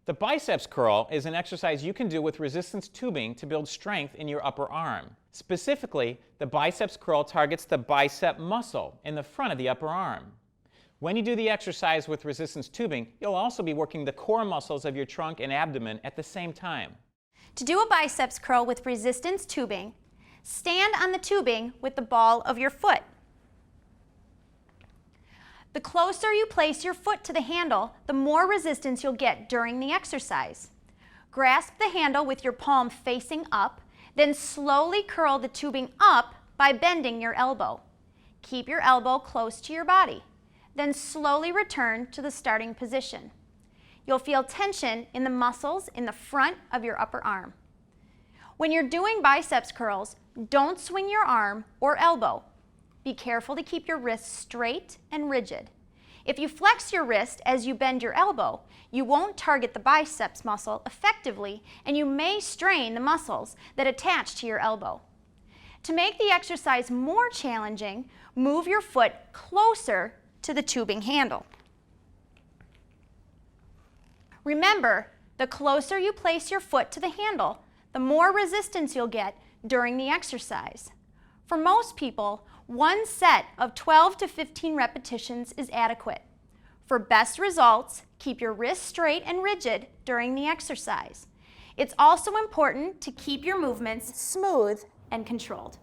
The biceps curl is an exercise you can do with resistance tubing to build strength in your upper arm. Specifically, the biceps curl targets the bicep muscle in the front of the upper arm. When you do the exercise with resistance tubing, you'll also be working the core muscles of your trunk and abdomen at the same time. To do a biceps curl with resistance tubing, stand on the tubing with the ball of your foot. The closer you place your foot to the handle, the more resistance you'll get during the exercise. Grasp the handle with your palm facing up, then slowly curl the tubing up by bending your elbow. Keep your elbow close to your body, then slowly return to the starting position. You'll feel tension in the muscles in the front of your upper arm. When you're doing biceps curls, don't swing your arm or elbow. Be careful to keep your wrists straight and rigid. If you flex your wrist as you bend your elbow, you won't target the biceps muscle effectively, and you may strain the muscles that attach to your elbow. To make the exercise more challenging, move your foot closer to the tubing handle. Remember, the closer you place your foot to the handle, the more resistance you'll get during the exercise. For most people, one set of 12 to 15 repetitions is adequate. For best results, keep your wrists straight and rigid during the exercise. It's also important to keep your movements smooth and controlled.